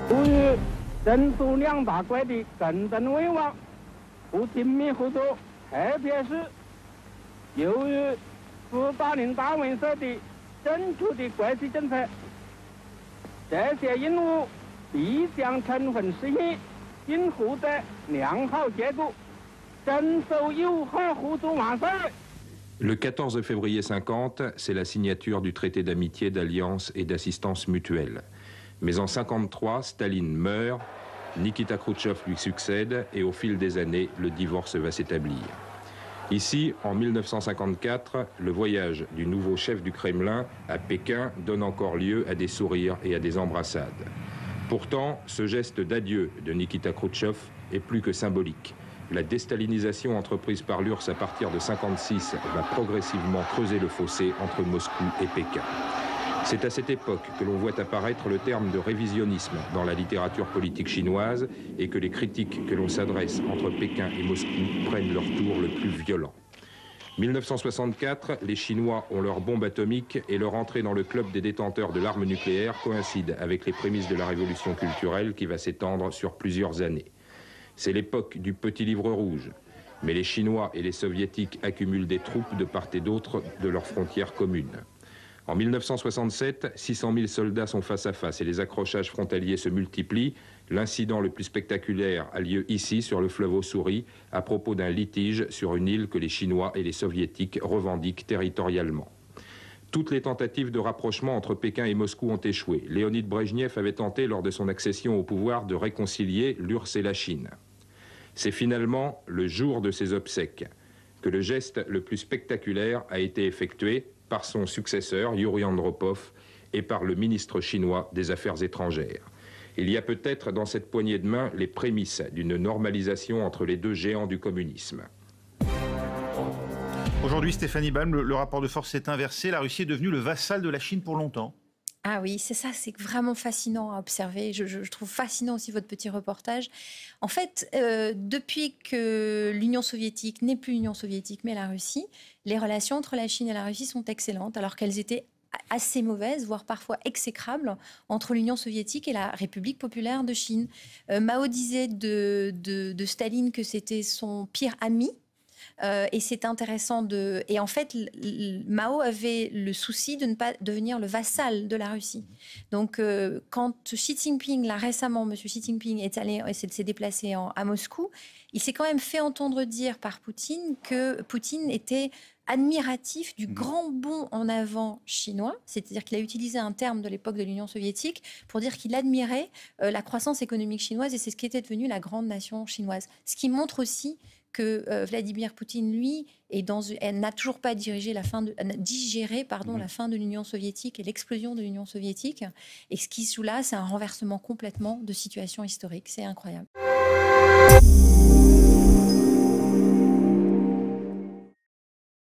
由于珍珠两大怪的根本为王，不亲密合作，特别是由于斯大林大文社的正确的国际政策，这些任务必将充分实现，并获得良好结果，深受友好合作万岁。Le 14 février 50, c'est la signature du traité d'amitié, d'alliance et d'assistance mutuelle. Mais en 53, Staline meurt, Nikita Khrouchtchev lui succède et au fil des années, le divorce va s'établir. Ici, en 1954, le voyage du nouveau chef du Kremlin à Pékin donne encore lieu à des sourires et à des embrassades. Pourtant, ce geste d'adieu de Nikita Khrouchtchev est plus que symbolique. La déstalinisation entreprise par l'URSS à partir de 1956 va progressivement creuser le fossé entre Moscou et Pékin. C'est à cette époque que l'on voit apparaître le terme de révisionnisme dans la littérature politique chinoise et que les critiques que l'on s'adresse entre Pékin et Moscou prennent leur tour le plus violent. 1964, les Chinois ont leur bombe atomique et leur entrée dans le club des détenteurs de l'arme nucléaire coïncide avec les prémices de la révolution culturelle qui va s'étendre sur plusieurs années. C'est l'époque du petit livre rouge, mais les Chinois et les Soviétiques accumulent des troupes de part et d'autre de leurs frontières communes. En 1967, 600 000 soldats sont face à face et les accrochages frontaliers se multiplient. L'incident le plus spectaculaire a lieu ici, sur le fleuve Ossuri, à propos d'un litige sur une île que les Chinois et les Soviétiques revendiquent territorialement. Toutes les tentatives de rapprochement entre Pékin et Moscou ont échoué. Léonid Brejnev avait tenté, lors de son accession au pouvoir, de réconcilier l'URSS et la Chine. C'est finalement le jour de ses obsèques que le geste le plus spectaculaire a été effectué par son successeur, Yuri Andropov, et par le ministre chinois des Affaires étrangères. Il y a peut-être dans cette poignée de main les prémices d'une normalisation entre les deux géants du communisme. Aujourd'hui, Stéphanie Balm, le rapport de force s'est inversé. La Russie est devenue le vassal de la Chine pour longtemps. Ah oui, c'est ça, c'est vraiment fascinant à observer. Je trouve fascinant aussi votre petit reportage. En fait, depuis que l'Union soviétique n'est plus l'Union soviétique, mais la Russie, les relations entre la Chine et la Russie sont excellentes, alors qu'elles étaient assez mauvaises, voire parfois exécrables, entre l'Union soviétique et la République populaire de Chine. Mao disait de Staline que c'était son pire ami. Et c'est intéressant de... Et en fait, Mao avait le souci de ne pas devenir le vassal de la Russie. Donc, quand Xi Jinping, là récemment, M. Xi Jinping s'est déplacé à Moscou, il s'est quand même fait entendre dire par Poutine que Poutine était admiratif du grand bond en avant chinois, c'est-à-dire qu'il a utilisé un terme de l'époque de l'Union soviétique pour dire qu'il admirait la croissance économique chinoise et c'est ce qui était devenu la grande nation chinoise. Ce qui montre aussi que Vladimir Poutine, lui, n'a toujours pas digéré la fin de l'Union soviétique et l'explosion de l'Union soviétique. Et ce qui se joue là, c'est un renversement complètement de situation historique. C'est incroyable.